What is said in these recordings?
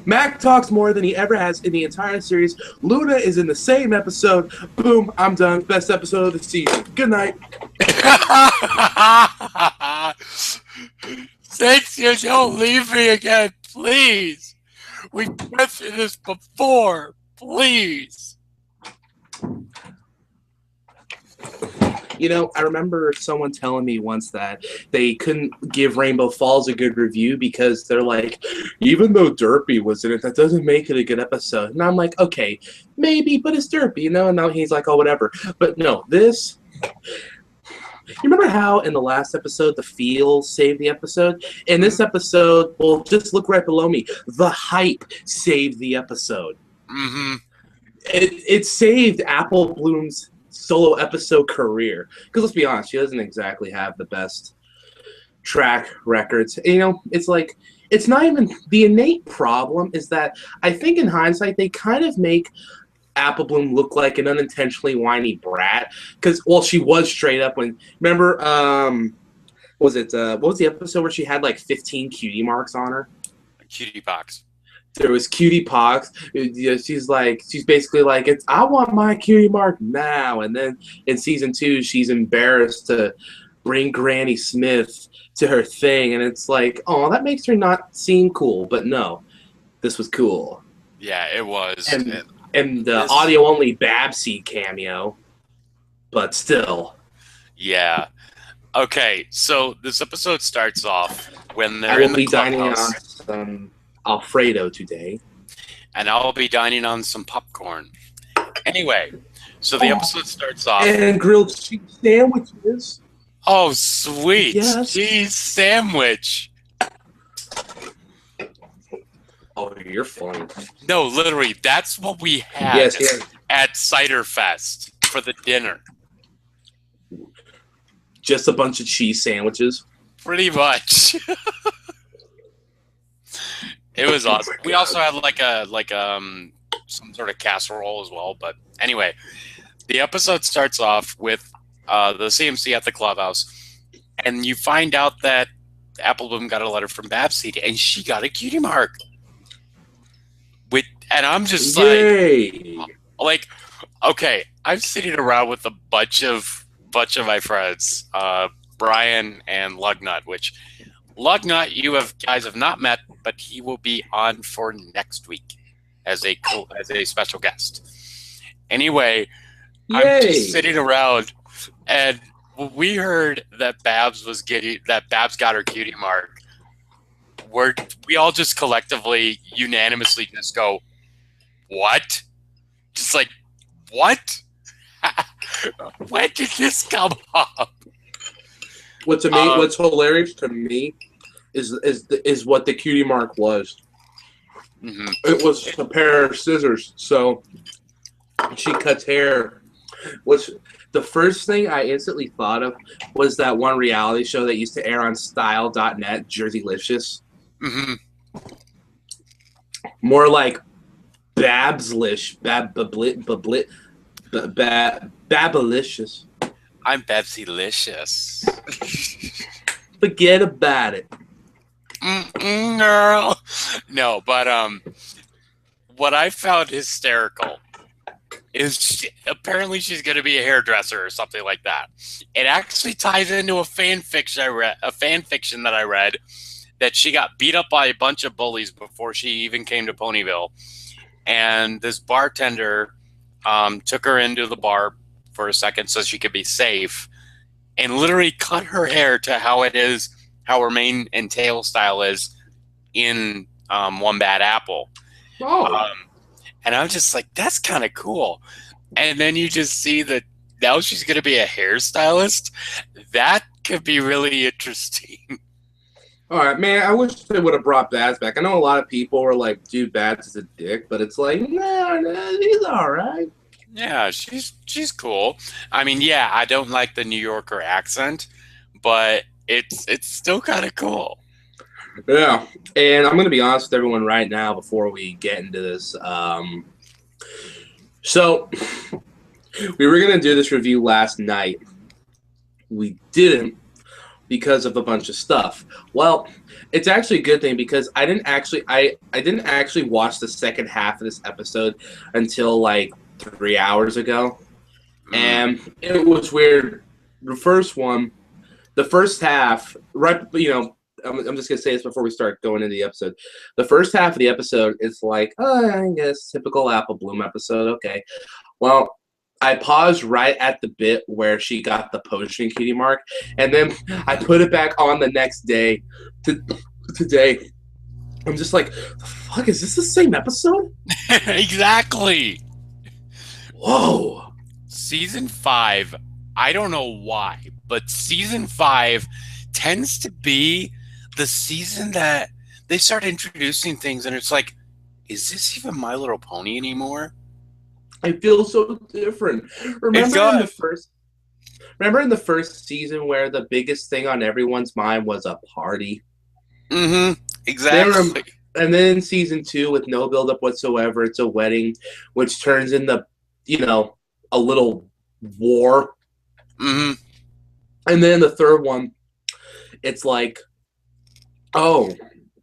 Mac talks more than he ever has in the entire series. Luna is in the same episode. Boom, I'm done. Best episode of the season. Good night. Thanks, you don't leave me again, please. We've been through this before, please. You know, I remember someone telling me once that they couldn't give Rainbow Falls a good review because they're like, even though Derpy was in it, that doesn't make it a good episode. And I'm like, okay, maybe, but it's Derpy, you know? And now he's like, oh, whatever. But no, this... You remember how in the last episode the feel saved the episode? In this episode, well, just look right below me. The hype saved the episode. Mm-hmm. It saved Apple Bloom's solo episode career. Because let's be honest, she doesn't exactly have the best track records. You know, it's like, it's not even, the innate problem is that I think in hindsight they kind of make Apple Bloom look like an unintentionally whiny brat. Because, well, she was straight up when, remember, what was the episode where she had like 15 cutie marks on her? Cutie pox. There was cutie pox. She's basically like, I want my cutie mark now. And then in season 2, she's embarrassed to bring Granny Smith to her thing, and it's like, oh, that makes her not seem cool. But no, this was cool. Yeah, it was. And the audio only Babsy cameo, but still. Yeah. Okay, so this episode starts off when they're I will in the be dining clubhouse. on some Alfredo today. And I'll be dining on some popcorn. Anyway, so the episode starts off. And grilled cheese sandwiches. Oh, sweet. Yes. Cheese sandwich. Oh, you're funny. No, literally, that's what we had at Cider Fest for the dinner. Just a bunch of cheese sandwiches. Pretty much. It was awesome. We also had some sort of casserole as well. But anyway, the episode starts off with the CMC at the clubhouse, and you find out that Apple Bloom got a letter from Babsy, and she got a cutie mark. And I'm just like, okay, I'm sitting around with a bunch of my friends, Brian and Lugnut, which Lugnut you guys have not met, but he will be on for next week as a special guest. Anyway, I'm just sitting around, and when we heard that Babs got her cutie mark, we all just collectively, unanimously just go, what? Just like, what? When did this come up? What's hilarious to me is what the cutie mark was. Mm-hmm. It was a pair of scissors. So she cuts hair. Which the first thing I instantly thought of was that one reality show that used to air on Style.net, Jerseylicious. Mm-hmm. More like Babslicious. Babalicious. I'm Babsylicious. Forget about it. Girl. No, but what I found hysterical is apparently she's going to be a hairdresser or something like that. It actually ties into a fan fiction that I read, that she got beat up by a bunch of bullies before she even came to Ponyville, and this bartender took her into the bar for a second so she could be safe, and literally cut her hair to how her mane and tail style is in One Bad Apple. Oh. And I'm just like, that's kind of cool. And then you just see that now she's going to be a hairstylist. That could be really interesting. All right, man, I wish they would have brought Bads back. I know a lot of people were like, dude, Bads is a dick, but it's like, nah, he's all right. Yeah, she's cool. I mean, yeah, I don't like the New Yorker accent, but it's still kind of cool. Yeah, and I'm going to be honest with everyone right now before we get into this. So, we were going to do this review last night. We didn't, because of a bunch of stuff. Well, it's actually a good thing because I didn't actually watch the second half of this episode until like 3 hours ago, Mm. and it was weird. The first one, the first half, right? I'm just gonna say this before we start going into the episode. The first half of the episode is like, oh, I guess typical Apple Bloom episode. Okay, well, I paused right at the bit where she got the potion cutie mark, and then I put it back on the next day. Today, I'm just like, the fuck, is this the same episode? Exactly. Whoa. Season 5, I don't know why, but season 5 tends to be the season that they start introducing things, and it's like, is this even My Little Pony anymore? I feel so different. Remember in the first season where the biggest thing on everyone's mind was a party? Mm-hmm. Exactly. And then in season 2, with no buildup whatsoever, it's a wedding, which turns into, a little war. Mm-hmm. And then the third one, it's like, oh,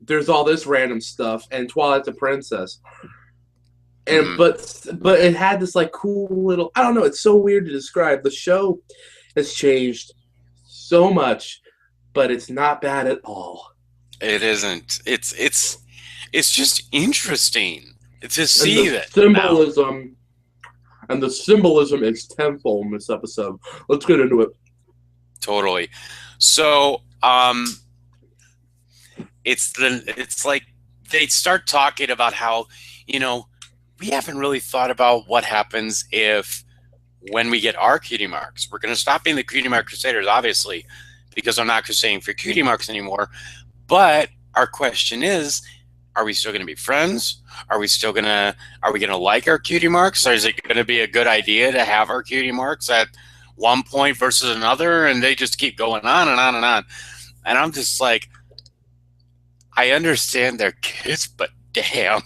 there's all this random stuff, and Twilight's a princess. And but it had this like cool little, I don't know, it's so weird to describe. The show has changed so much, but it's not bad at all. It isn't. It's just interesting to see And the that symbolism and the symbolism is tenfold in this episode. Let's get into it. Totally. So, it's like they start talking about how, we haven't really thought about what happens when we get our cutie marks. We're going to stop being the cutie mark crusaders, obviously, because I'm not crusading for cutie marks anymore. But our question is, are we still going to be friends? Are we going to like our cutie marks? Or is it going to be a good idea to have our cutie marks at one point versus another? And they just keep going on and on and on. And I'm just like, I understand they're kids, but damn,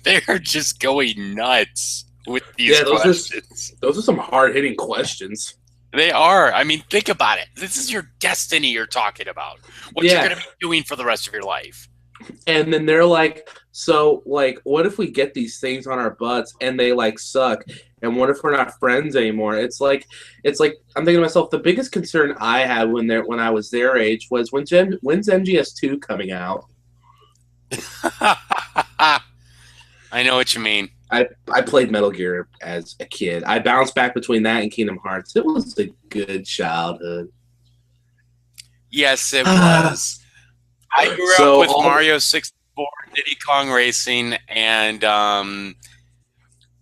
they are just going nuts with these questions. Those are some hard-hitting questions. They are. I mean, think about it. This is your destiny you're talking about. What you're going to be doing for the rest of your life. And then they're like, so, like, what if we get these things on our butts and they, like, suck? And what if we're not friends anymore? It's like I'm thinking to myself, the biggest concern I had when I was their age was when's MGS2 coming out? I know what you mean. I played Metal Gear as a kid. I bounced back between that and Kingdom Hearts. It was a good childhood. Yes, it was. I grew up with Mario 64, Diddy Kong Racing, and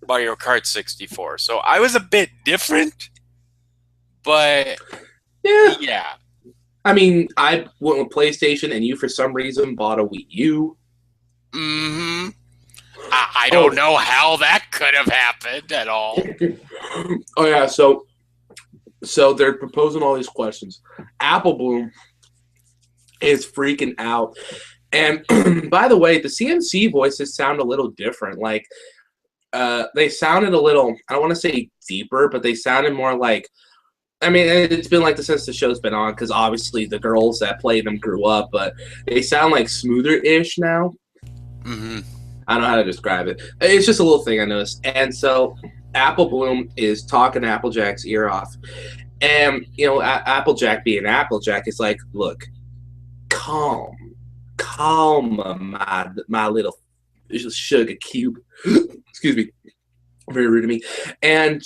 Mario Kart 64. So I was a bit different, but yeah. I mean, I went with PlayStation, and you, for some reason, bought a Wii U. Mm-hmm. I don't know how that could have happened at all. Oh, yeah, so they're proposing all these questions. Apple Bloom is freaking out. And by the way, the CMC voices sound a little different. Like, they sounded a little, I don't want to say deeper, but they sounded more like, I mean, it's been like this since the show's been on, because obviously the girls that play them grew up, but they sound like smoother-ish now. Mm-hmm. I don't know how to describe it. It's just a little thing I noticed. And so Apple Bloom is talking Applejack's ear off. And, Applejack being Applejack is like, look, calm, my little sugar cube. Excuse me. Very rude to me. And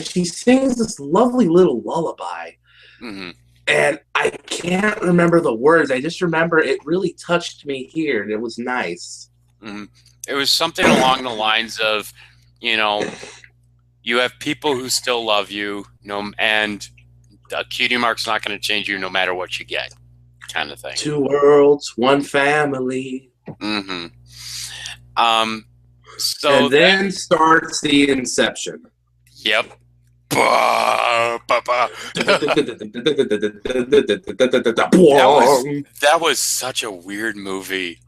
she sings this lovely little lullaby. Mm-hmm. And I can't remember the words. I just remember it really touched me here, and it was nice. Mm-hmm. It was something along the lines of, you have people who still love you, and a cutie mark's not going to change you no matter what you get, kind of thing. 2 worlds, 1 family. Mm-hmm. And then starts the inception. Yep. That was such a weird movie.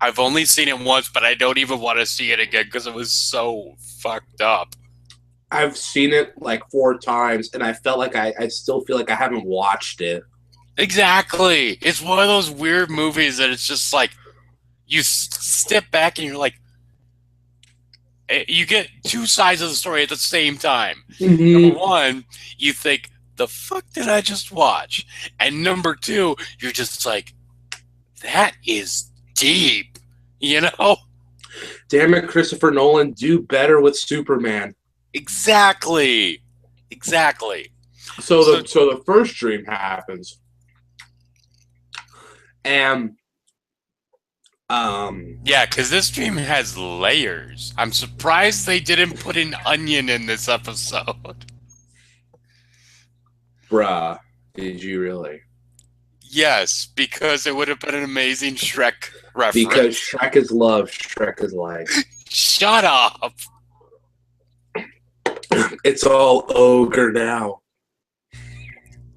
I've only seen it once, but I don't even want to see it again because it was so fucked up. I've seen it like 4 times, and I felt like I still feel like I haven't watched it. Exactly. It's one of those weird movies that it's just like you step back and you're like, you get two sides of the story at the same time. Number Mm-hmm. one, you think, the fuck did I just watch? And number two, you're just like, that is deep, you know? Damn it, Christopher Nolan, do better with Superman. Exactly. Exactly. So the first dream happens, and yeah, because this dream has layers. I'm surprised they didn't put an onion in this episode. bruh, did you really? Yes, because it would have been an amazing Shrek reference. Because Shrek is love, Shrek is life. Shut up. It's all ogre now.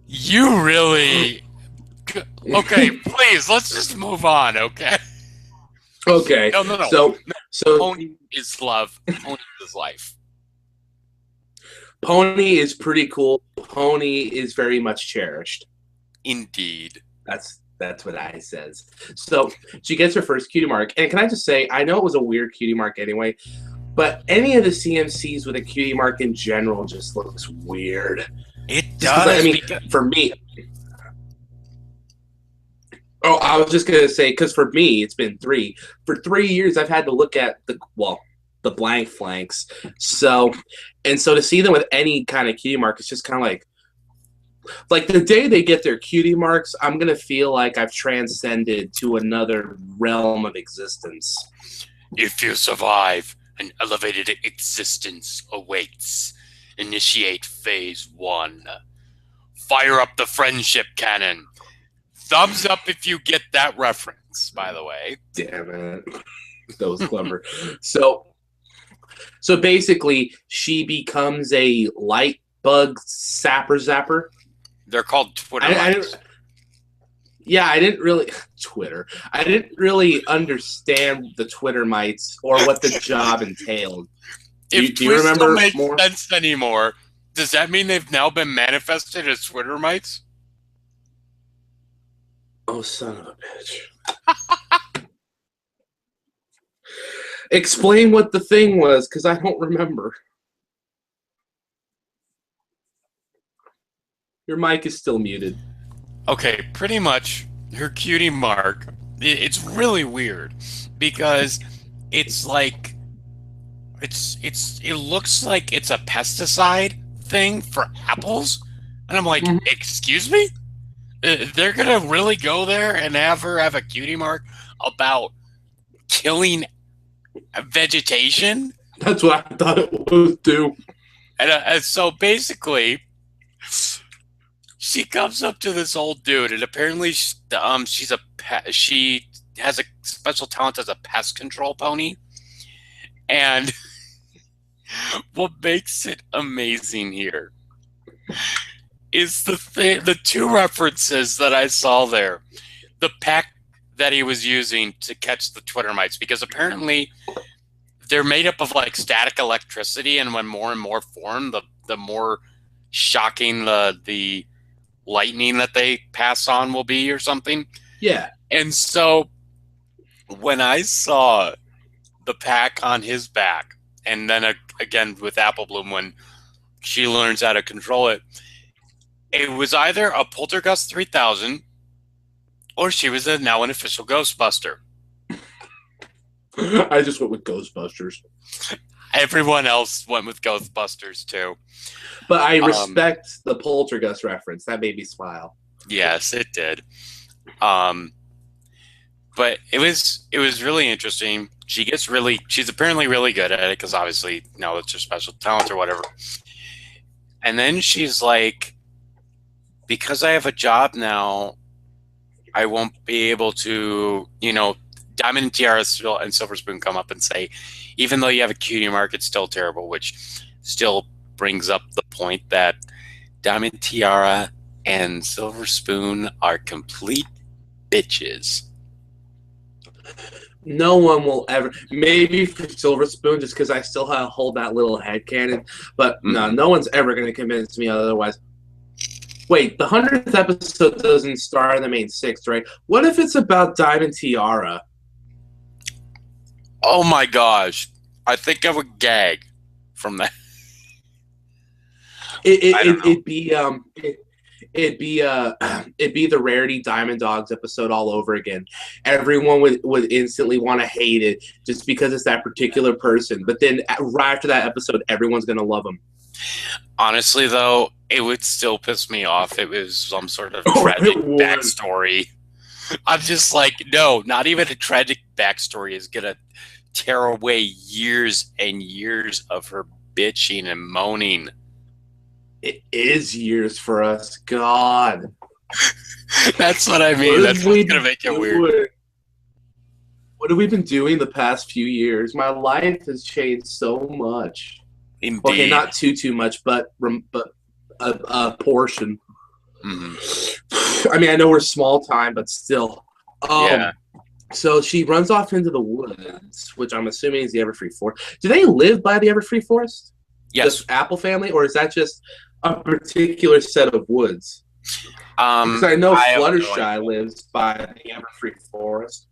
You really... Okay, please, let's just move on, okay? Okay. No. So Pony is love. Pony is life. Pony is pretty cool. Pony is very much cherished. Indeed. That's what I says. So she gets her first cutie mark. And can I just say, I know it was a weird cutie mark anyway, but any of the CMCs with a cutie mark in general just looks weird. It does. I mean, for me... Oh, I was just going to say, because for me, it's been 3. For 3 years, I've had to look at the blank flanks. So to see them with any kind of cutie mark, it's just kind of like the day they get their cutie marks, I'm going to feel like I've transcended to another realm of existence. If you survive, an elevated existence awaits. Initiate phase 1. Fire up the friendship cannon. Thumbs up if you get that reference, by the way. Damn it. That was clever. So basically, she becomes a light bug zapper. They're called Twitter mites. I didn't really... Twitter. I didn't really understand the Twitter mites or what the job entailed. Do you remember make more? Sense anymore? Does that mean they've now been manifested as Twitter mites? Oh, son of a bitch. Explain what the thing was, because I don't remember. Your mic is still muted. Okay, pretty much her cutie mark. It's really weird because it's like it looks like it's a pesticide thing for apples, and I'm like, excuse me? They're gonna really go there and have her have a cutie mark about killing vegetation? That's what I thought it was too. And so basically, she comes up to this old dude, and apparently, she has a special talent as a pest control pony. And what makes it amazing here is the two references that I saw there. The pack that he was using to catch the Twitter mites, because apparently they're made up of like static electricity, and when more and more form, the more shocking the lightning that they pass on will be, or something. Yeah. And so when I saw the pack on his back, and then again with Apple Bloom when she learns how to control it, it was either a Poltergust 3000 or she was now an official Ghostbuster. I just went with Ghostbusters. Everyone else went with Ghostbusters too. But I respect the Poltergust reference. That made me smile. Yes, it did. But it was really interesting. She's apparently really good at it, because obviously now it's her special talent or whatever. And then she's like, because I have a job now, I won't be able to, Diamond and Tiara and Silver Spoon come up and say, even though you have a cutie mark, it's still terrible, which still brings up the point that Diamond, Tiara, and Silver Spoon are complete bitches. No one will ever... Maybe for Silver Spoon, just because I still hold that little headcanon, but no one's ever going to convince me otherwise. Wait, the 100th episode doesn't star the main six, right? What if it's about Diamond Tiara? Oh my gosh. I think I would gag from that. I don't know. It'd be the Rarity Diamond Dogs episode all over again. Everyone would instantly want to hate it just because it's that particular person. But then right after that episode, everyone's gonna love them. Honestly, though, it would still piss me off. It was some sort of tragic backstory. I'm just like, no, not even a tragic backstory is gonna tear away years and years of her bitching and moaning. It is years for us. God. That's what I mean. That's what's going to make it weird. What have we been doing the past few years? My life has changed so much. Indeed. Okay, not too much, but a portion. Mm-hmm. I mean, I know we're small time, but still. Yeah. So she runs off into the woods, which I'm assuming is the Everfree Forest. Do they live by the Everfree Forest? Yes. The Apple family, or is that just a particular set of woods? Because I know Fluttershy lives by the Everfree Forest.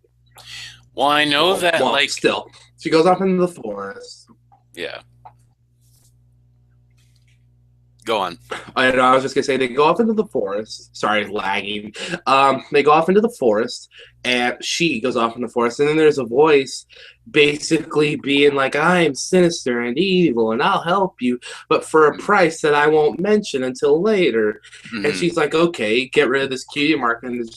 Well, I know that, like... Still, she goes off into the forest. Yeah. Go on. I was just going to say, they go off into the forest. Sorry, lagging. They go off into the forest, and she goes off in the forest, and then there's a voice basically being like, I'm sinister and evil, and I'll help you, but for a price that I won't mention until later. Mm-hmm. And she's like, okay, get rid of this cutie mark, and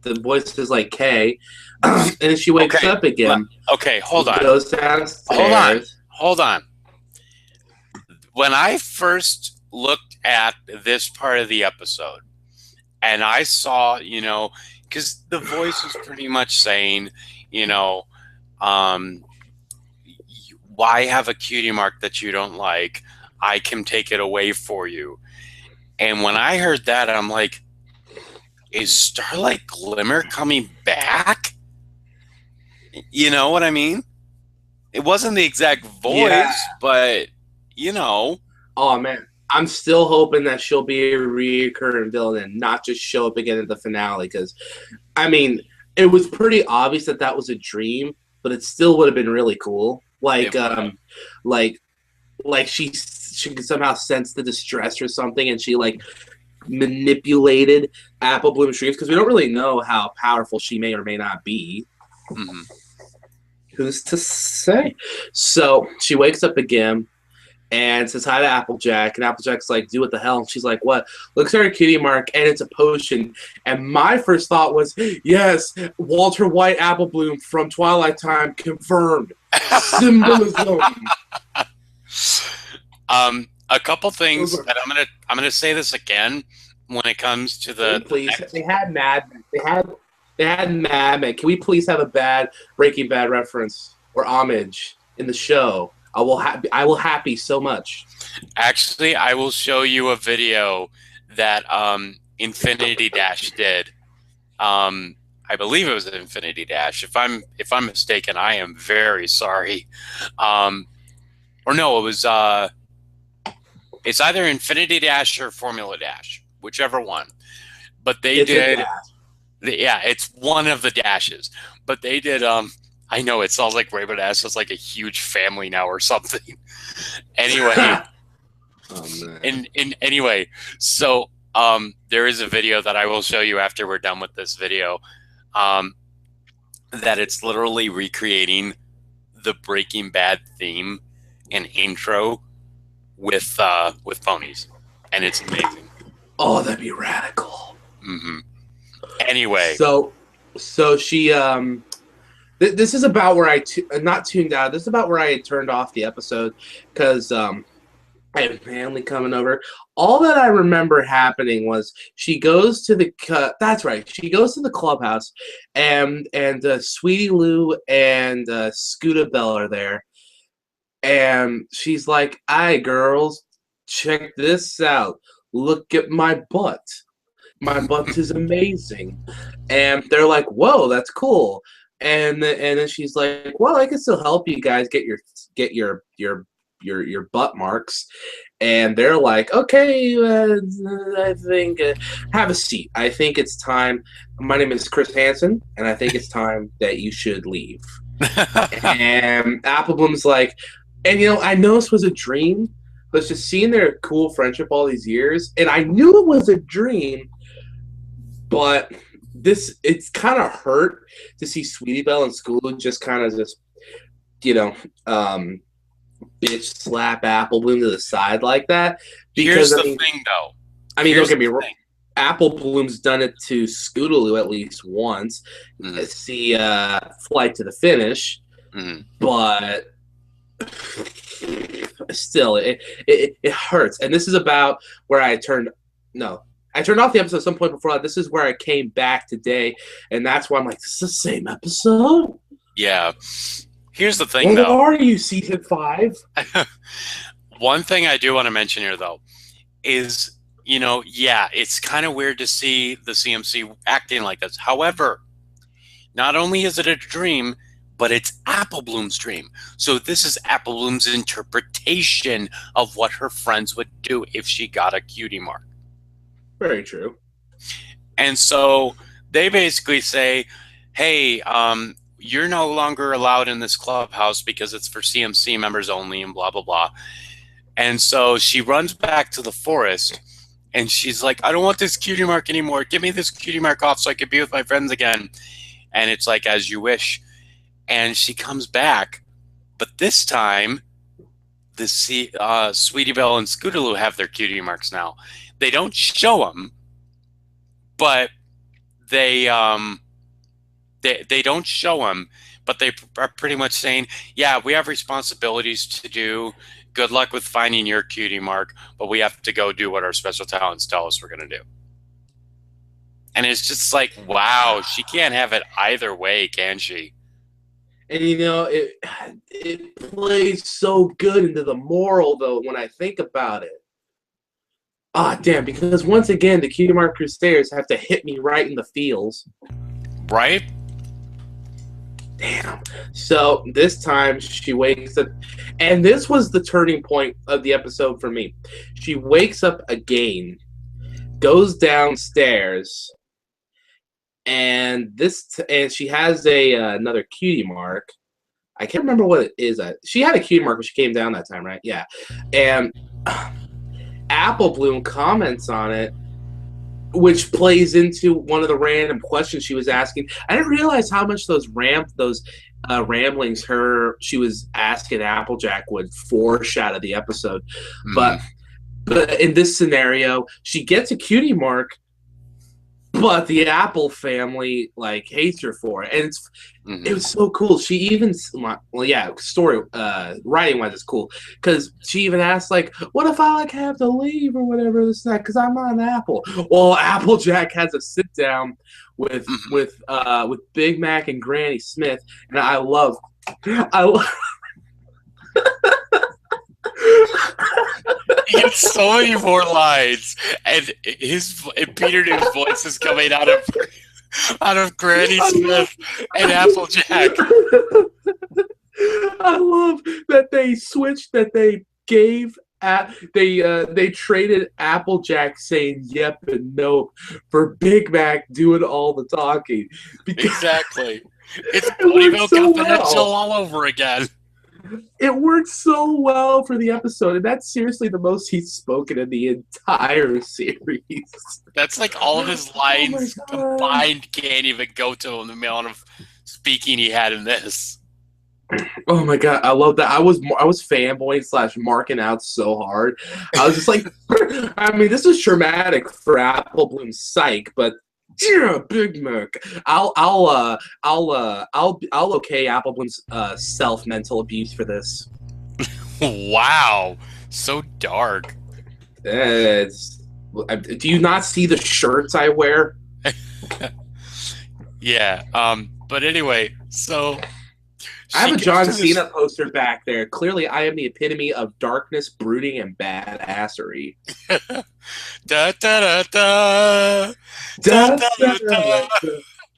the voice is like, K. And then she wakes up again. Okay, hold on. Goes downstairs. Hold on. When I first looked at this part of the episode and I saw, you know, because the voice is pretty much saying, you know, why have a cutie mark that you don't like? I can take it away for you. And when I heard that, I'm like, is Starlight Glimmer coming back? You know what I mean? It wasn't the exact voice, but, you know. Oh, man. I'm still hoping that she'll be a recurring villain and not just show up again at the finale. Because, I mean, it was pretty obvious that that was a dream, but it still would have been really cool. Like she could somehow sense the distress or something, and she like manipulated Apple Bloom's dreams, because we don't really know how powerful she may or may not be. Mm-hmm. Who's to say? So she wakes up again and says hi to Applejack, and Applejack's like, "Do what the hell?" And she's like, "What?" Looks at her cutie mark, and it's a potion. And my first thought was, yes, Walter White Apple Bloom from Twilight Time confirmed. Symbolism. A couple things that I'm gonna say this again when it comes to the. Please, they had Mad Men. They had Mad Men. Can we please have a bad Breaking Bad reference or homage in the show? I will happy so much. Actually, I will show you a video that Infinity Dash did. I believe it was Infinity Dash. If I'm mistaken, I am very sorry. Or no, it was it's either Infinity Dash or Formula Dash, whichever one. But they did. Yeah, it's one of the dashes. But they did. I know it sounds like Rainbow Dash is like a huge family now or something. Anyway, anyway, so there is a video that I will show you after we're done with this video. That it's literally recreating the Breaking Bad theme and intro with ponies, and it's amazing. Oh, that'd be radical. Mm-hmm. Anyway, so she this is about where I not tuned out. This is about where I had turned off the episode because I had family coming over. All that I remember happening was she goes to the that's right. She goes to the clubhouse, and Sweetie Lou and Scooter Bell are there, and she's like, "Hi, girls, check this out. Look at my butt. My butt is amazing." And they're like, "Whoa, that's cool." And then she's like, "Well, I can still help you guys get your your butt marks, and they're like, okay, I think have a seat. I think it's time. My name is Chris Hansen, and I think it's time that you should leave. And Applebloom's like, and I know this was a dream, but it's just seeing their cool friendship all these years, and I knew it was a dream, but it's kind of hurt to see Sweetie Belle and Scootaloo just kind of just, bitch slap Applebloom to the side like that. Because Here's the thing, though. I mean, don't get me wrong. Applebloom's done it to Scootaloo at least once. See Flight to the Finish, but still, it hurts. And this is about where I turned off the episode at some point before that. This is where I came back today, and that's why I'm like, this is the same episode? Yeah. Here's the thing, though. Where are you, season 5? One thing I do want to mention here, though, is, it's kind of weird to see the CMC acting like this. However, not only is it a dream, but it's Applebloom's dream. So this is Applebloom's interpretation of what her friends would do if she got a cutie mark. Very true. And so they basically say, hey, you're no longer allowed in this clubhouse because it's for CMC members only and blah, blah, blah. And so she runs back to the forest and she's like, I don't want this cutie mark anymore. Give me this cutie mark off so I can be with my friends again. And it's like, as you wish. And she comes back. But this time, the Sweetie Belle and Scootaloo have their cutie marks now. They don't show them, but they don't show them, but they are pretty much saying, yeah, we have responsibilities to do. Good luck with finding your cutie mark, but we have to go do what our special talents tell us we're going to do. And it's just like, wow, she can't have it either way, can she? And, it plays so good into the moral, though, when I think about it. Ah, damn, because once again, the Cutie Mark Crusaders have to hit me right in the feels. Right? Damn. So this time she wakes up, and this was the turning point of the episode for me. She wakes up again, goes downstairs, and she has another cutie mark. I can't remember what it is. She had a cutie mark when she came down that time, right? Yeah. And Applebloom comments on it, which plays into one of the random questions she was asking. I didn't realize how much those ramblings she was asking Applejack would foreshadow the episode. But in this scenario, she gets a cutie mark, but the Apple family hates her for it, and it was so cool. She even story writing wise, it's cool because she even asked what if I have to leave or whatever this and that because I'm not an Apple. Well, Applejack has a sit down with Big Mac and Granny Smith, and I love. He gets so many more lines, and Peter New's voice is coming out of Granny Smith and Applejack. I love that they switched. That they gave they traded Applejack saying yep and no for Big Mac doing all the talking. Exactly, it's Ponyville Confidential all over again. It worked so well for the episode, and that's seriously the most he's spoken in the entire series. That's all of his lines combined can't even go to him, the amount of speaking he had in this. Oh my god, I love that. I was fanboying / marking out so hard. I was just like, I mean, this is traumatic for Applebloom's psyche, but yeah, Big Mac. I'll okay Applebloom's self-mental abuse for this. Wow, so dark. Do you not see the shirts I wear? Yeah. But anyway, so I have a John Cena poster back there. Clearly, I am the epitome of darkness, brooding, and badassery. Da da da da. Da, da, da, da.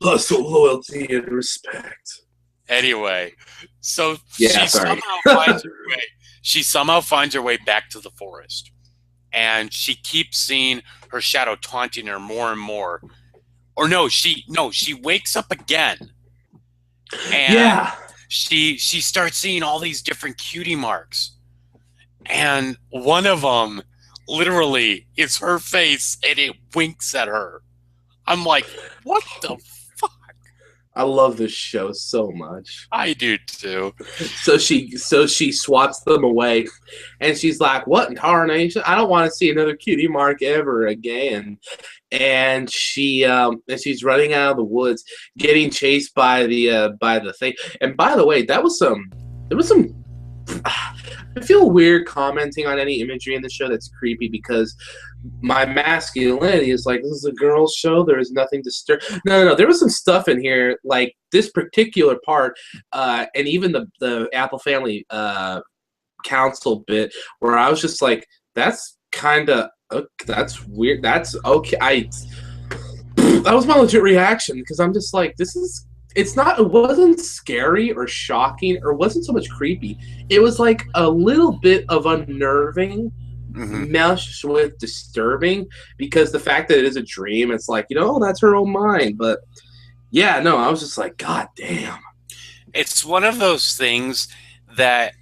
Hustle, loyalty, and respect. Anyway, so yeah, she somehow finds her way. she somehow finds her way back to the forest, and she keeps seeing her shadow taunting her more and more. Or no, she wakes up again, and she starts seeing all these different cutie marks, and one of them literally is her face, and it winks at her. I'm like, what the fuck? I love this show so much. I do too. So she swats them away, and she's like, "What in tarnation? I don't want to see another cutie mark ever again." And she's running out of the woods, getting chased by the thing. And by the way, there was some. I feel weird commenting on any imagery in the show that's creepy because my masculinity is like, this is a girl's show. There is nothing to No. There was some stuff in here, like this particular part, and even the Apple Family Council bit, where I was just like, that's kind of that's weird. That's okay. That was my legit reaction because I'm just like, this is. It wasn't scary or shocking or wasn't so much creepy. It was like a little bit of unnerving meshed with disturbing because the fact that it is a dream, it's like, that's her own mind. But yeah, no, I was just like, God damn. It's one of those things that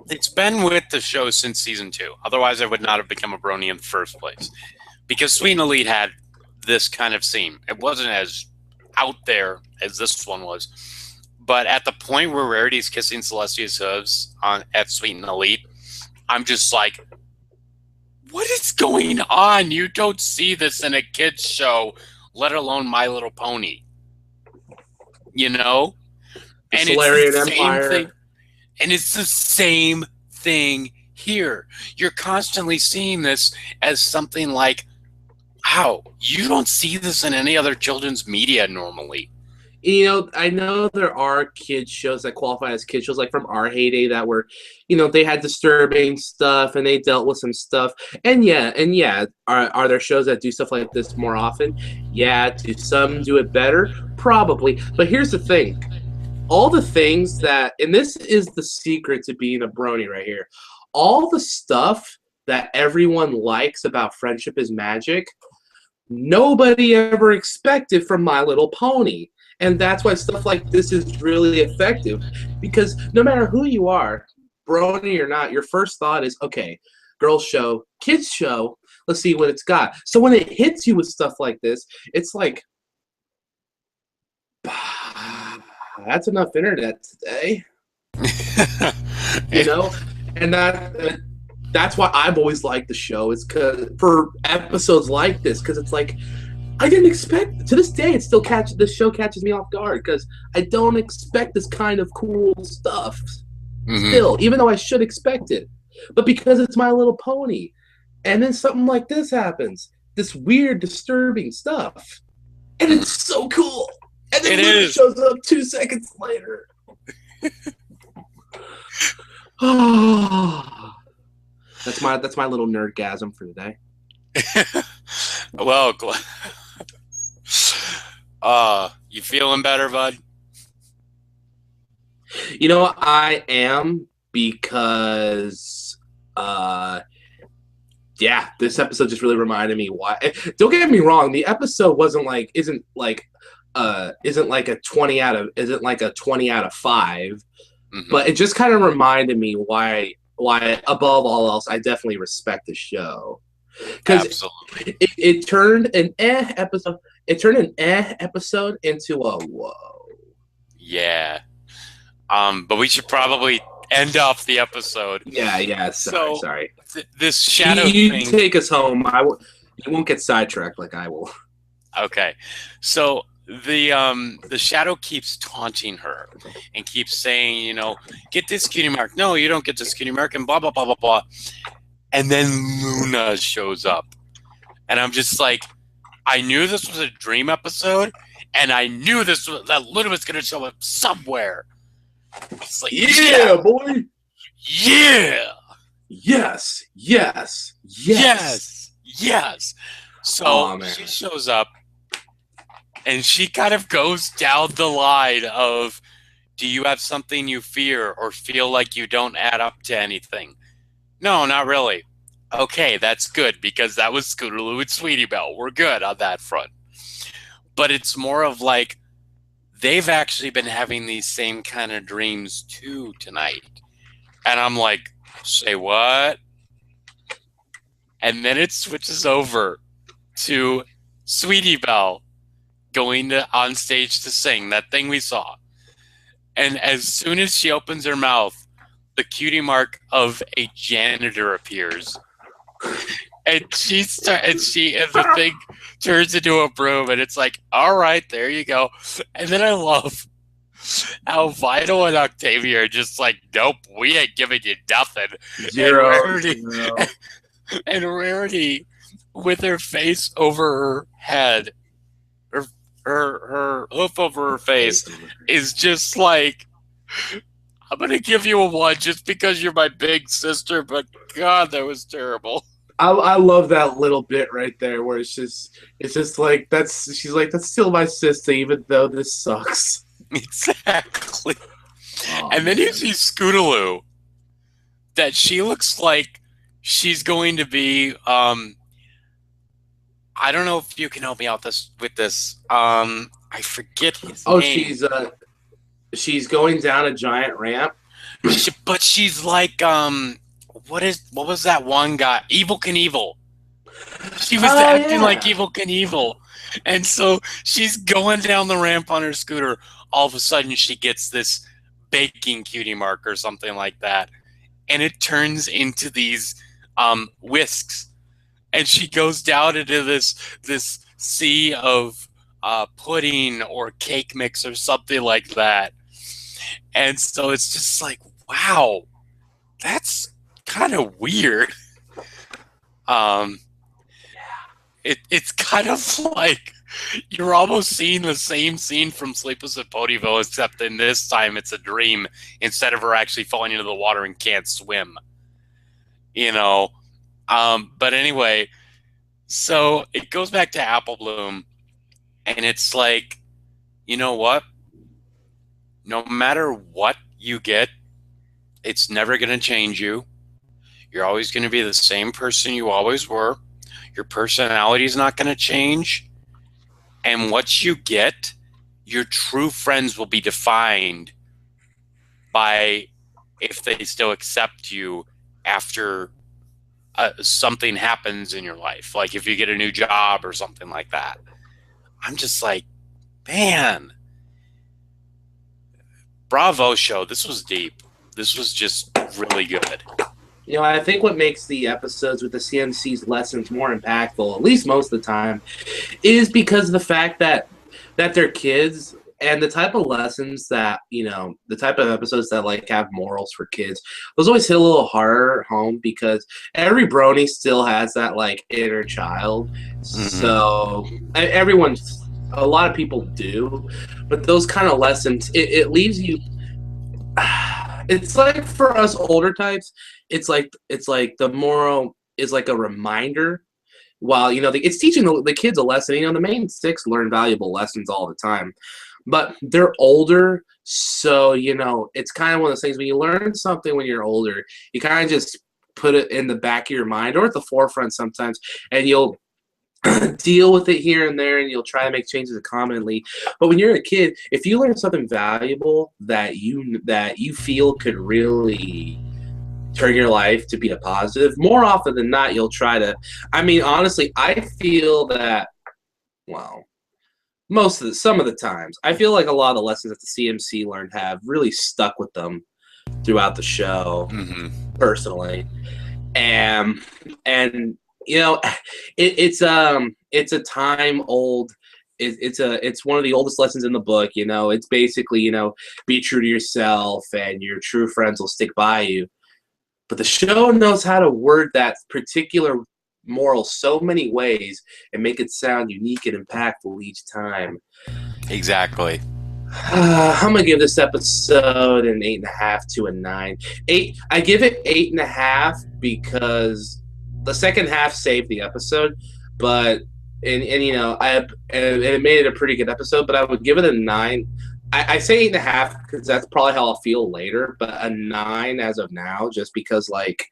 it's been with the show since season 2. Otherwise, I would not have become a brony in the first place. Because Sweet and Elite had this kind of scene. It wasn't as out there as this one was, but at the point where Rarity's kissing Celestia's hooves at Sweet and Elite, I'm just like, what is going on? You don't see this in a kids show, let alone My Little Pony. And Solarian Empire. Thing, and it's the same thing here. You're constantly seeing this as something like, wow, you don't see this in any other children's media normally. I know there are kids shows that qualify as kids shows, like from our heyday, that were, they had disturbing stuff and they dealt with some stuff. And yeah, are there shows that do stuff like this more often? Yeah. Do some do it better? Probably. But here's the thing. All the things that, and this is the secret to being a brony right here, all the stuff that everyone likes about Friendship is Magic, nobody ever expected from My Little Pony. And that's why stuff like this is really effective, because no matter who you are, brony or not, your first thought is, okay, girls show, kids show, let's see what it's got. So when it hits you with stuff like this, it's like, that's enough internet today. And that's why I've always liked the show, is because for episodes like this, because it's like, I didn't expect, to this day, this show catches me off guard because I don't expect this kind of cool stuff still, even though I should expect it. But because it's My Little Pony, and then something like this happens, this weird, disturbing stuff, and it's so cool. And then it shows up 2 seconds later. That's my little nerdgasm for the day. Well, you feeling better, bud? I am, because this episode just really reminded me why. Don't get me wrong, the episode isn't like a 20 out of 5, but it just kind of reminded me why above all else I definitely respect the show. Because it turned an episode. It turned an episode into a whoa. Yeah. But we should probably end off the episode. Yeah. Sorry. This shadow you thing. Take us home. You won't get sidetracked like I will. Okay. So the shadow keeps taunting her and keeps saying, get this cutie mark. No, you don't get this cutie mark, and blah blah blah blah blah. And then Luna shows up. And I'm just like, I knew this was a dream episode, and I knew that Luna was going to show up somewhere. It's like, yeah, boy. Yeah. Yes. So she shows up, and she kind of goes down the line of Do you have something you fear or feel like you don't add up to anything? No, not really. Okay, that's good, because that was Scootaloo and Sweetie Belle. We're good on that front. But it's more of like, they've actually been having these same kind of dreams too tonight. And I'm like, say what? And then it switches over to Sweetie Belle going on stage to sing, that thing we saw. And as soon as she opens her mouth, the cutie mark of a janitor appears. And the thing turns into a broom, and it's like, all right, there you go. And then I love how Vital and Octavia are just like, nope, we ain't giving you nothing. Zero. And Rarity, with her face over her head, her hoof over her face, is just like, I'm gonna give you a 1 just because you're my big sister, but God, that was terrible. I love that little bit right there where it's just like she's like, that's still my sister even though this sucks. Exactly. And then you see Scootaloo, that she looks like she's going to be I don't know if you can help me out with this. I forget his name. She's going down a giant ramp. But she's like what was that one guy? Evil Knievel. She was acting like Evil Knievel. And so she's going down the ramp on her scooter. All of a sudden she gets this baking cutie mark or something like that. And it turns into these whisks. And she goes down into this sea of pudding or cake mix or something like that. And so it's just like, wow, that's kind of weird. It's kind of like you're almost seeing the same scene from Sleepless in Ponyville, except in this time it's a dream instead of her actually falling into the water and can't swim. You know? But anyway, so it goes back to Apple Bloom, and it's like, you know what? No matter what you get, it's never going to change you. You're always going to be the same person you always were. Your personality is not going to change. And what you get, your true friends will be defined by if they still accept you after something happens in your life. Like if you get a new job or something like that. I'm just like, man, bravo show. This was deep. This was just really good. You know, I think what makes the episodes with the CMC's lessons more impactful, at least most of the time, is because of the fact that they're kids and the type of lessons that, you know, the type of episodes that like have morals for kids, those always hit a little harder home because every brony still has that like inner child. Mm-hmm. So a lot of people do, but those kind of lessons, it leaves you. It's like for us older types, it's like the moral is like a reminder. While, you know, it's teaching the kids a lesson. You know, the main 6 learn valuable lessons all the time, but they're older, so you know it's kind of one of those things when you learn something when you're older, you kind of just put it in the back of your mind or at the forefront sometimes, and you'll deal with it here and there, and you'll try to make changes accordingly. But when you're a kid, if you learn something valuable that you feel could really turn your life to be a positive, more often than not, you'll try to. I mean, honestly, I feel that. Well, some of the times, I feel like a lot of the lessons that the CMC learned have really stuck with them throughout the show, personally, and. You know, it's a time old. It's one of the oldest lessons in the book. You know, it's basically, you know, be true to yourself, and your true friends will stick by you. But the show knows how to word that particular moral so many ways and make it sound unique and impactful each time. Exactly. I'm gonna give this episode an 8.5 to a 9. I give it 8.5 because the second half saved the episode, but and you know it made it a pretty good episode. But I would give it a 9 I say 8.5 because that's probably how I'll feel later, but a 9 as of now, just because like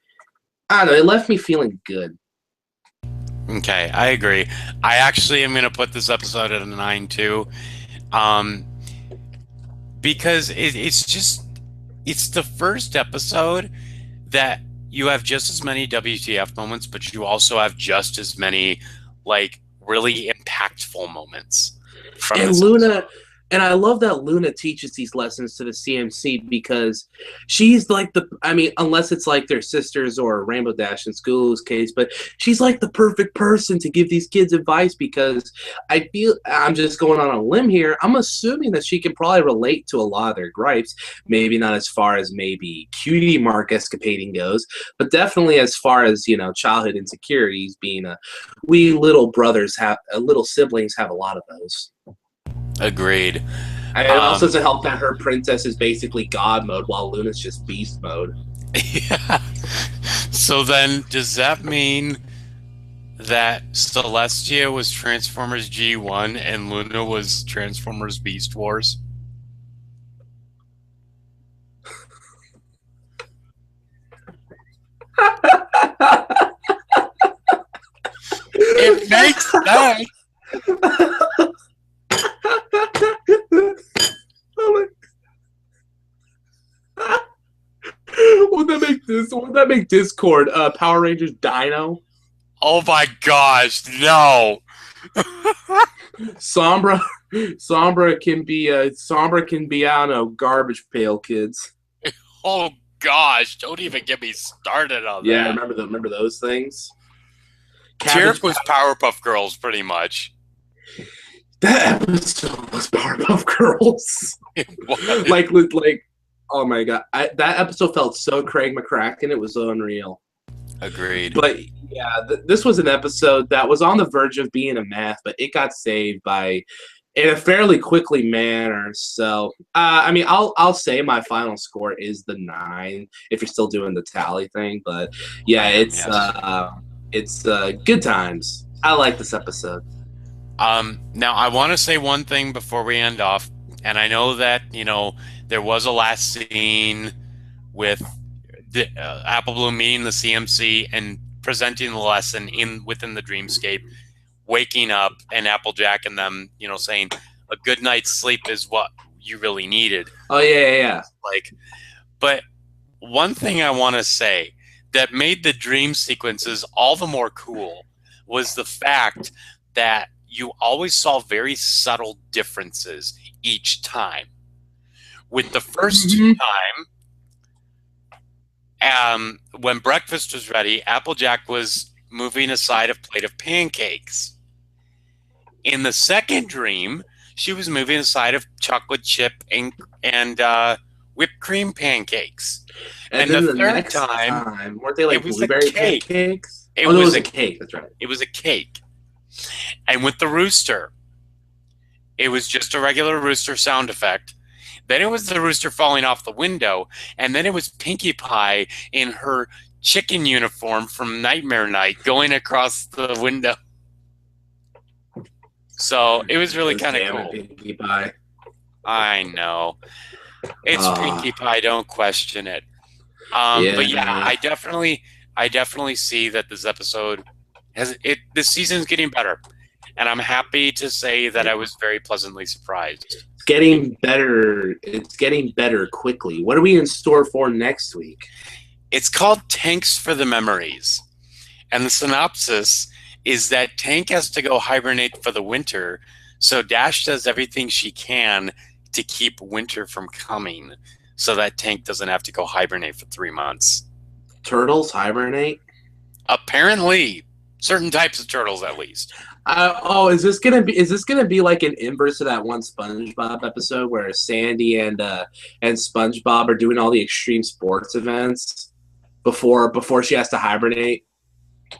I don't know, it left me feeling good. Okay, I agree. I actually am going to put this episode at a 9 too, um, because it's the first episode that you have just as many WTF moments, but you also have just as many like really impactful moments from And this Luna, episode. and I love that Luna teaches these lessons to the CMC because she's like I mean, unless it's like their sisters or Rainbow Dash in school's case, but she's like the perfect person to give these kids advice because I feel I'm just going on a limb here. I'm assuming that she can probably relate to a lot of their gripes, maybe not as far as maybe cutie mark escapading goes, but definitely as far as, childhood insecurities being we little brothers have, little siblings have a lot of those. Agreed. And it also doesn't help that her princess is basically God mode while Luna's just beast mode. Yeah. So then, does that mean that Celestia was Transformers G1 and Luna was Transformers Beast Wars? It makes sense. Would that make Discord Power Rangers Dino? Oh my gosh, no. Sombra Sombra can be I don't know, garbage pail kids. Oh gosh, don't even get me started on Yeah, that. remember those things? Chirp was Powerpuff Girls pretty much. That episode was Powerpuff Girls. like oh my god, that episode felt so Craig McCracken. It was so unreal. Agreed. But yeah, this was an episode that was on the verge of being a math, but it got saved by in a fairly quickly manner. So I mean, I'll say my final score is the 9 if you're still doing the tally thing. But yeah, it's good times. I like this episode. Now I want to say one thing before we end off, and I know that there was a last scene with the Apple Bloom meeting the CMC and presenting the lesson within the dreamscape, waking up, and Applejack and them, saying a good night's sleep is what you really needed. Oh yeah. But one thing I want to say that made the dream sequences all the more cool was the fact that you always saw very subtle differences each time. With the first time, when breakfast was ready, Applejack was moving aside a plate of pancakes. In the second dream, she was moving aside of chocolate chip and whipped cream pancakes. And then the next time, weren't they like blueberry pancakes? It was a cake. That's right. It was a cake. And with the rooster, it was just a regular rooster sound effect. Then it was the rooster falling off the window, and then it was Pinkie Pie in her chicken uniform from Nightmare Night going across the window. So it was really kind of cool. Pinkie Pie. I know. It's Pinkie Pie, don't question it. But yeah, I definitely see that this episode this season's getting better. And I'm happy to say that I was very pleasantly surprised. It's getting better. It's getting better quickly. What are we in store for next week? It's called Tanks for the Memories. And the synopsis is that Tank has to go hibernate for the winter, so Dash does everything she can to keep winter from coming, so that Tank doesn't have to go hibernate for 3 months. Turtles hibernate? Apparently. Certain types of turtles, at least. Is this gonna be like an inverse of that one SpongeBob episode where Sandy and SpongeBob are doing all the extreme sports events before she has to hibernate?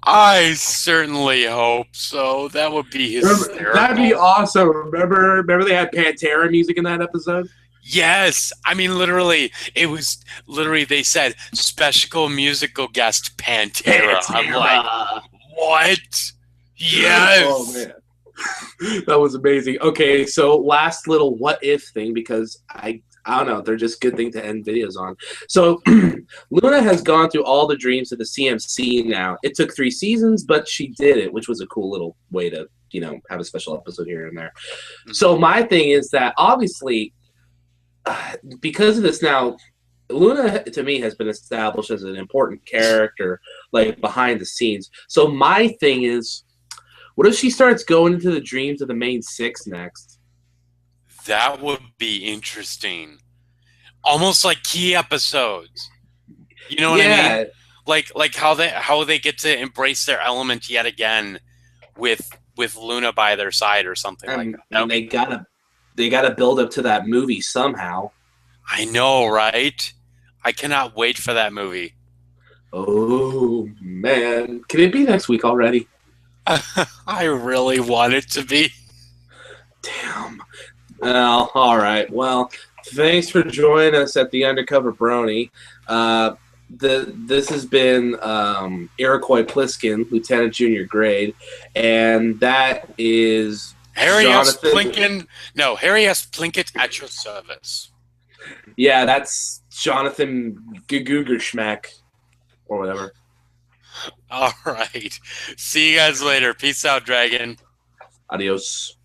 I certainly hope so. That would be hysterical. That'd be awesome. Remember they had Pantera music in that episode? Yes. I mean, they said special musical guest Pantera. I'm like, what? Yes. Oh man. That was amazing. Okay, so last little what if thing because I don't know, they're just good thing to end videos on. So Luna has gone through all the dreams of the CMC now. It took 3 seasons, but she did it, which was a cool little way to, have a special episode here and there. So my thing is that obviously because of this now, Luna to me has been established as an important character, like behind the scenes. So my thing is, what if she starts going into the dreams of the main six next? That would be interesting. Almost like key episodes. You know what I mean? Like how they get to embrace their element yet again with Luna by their side or something like that. And they gotta build up to that movie somehow. I know, right? I cannot wait for that movie. Oh man, can it be next week already? I really want it to be. Damn. Well, all right. Well, thanks for joining us at the Undercover Brony. This has been Iroquois Pliskin, Lieutenant Junior Grade, and that is Harry S. Plinkett. No, Harry S. Plinkett at your service. Yeah, that's Jonathan Gugerschmack or whatever. All right. See you guys later. Peace out, Dragon. Adios.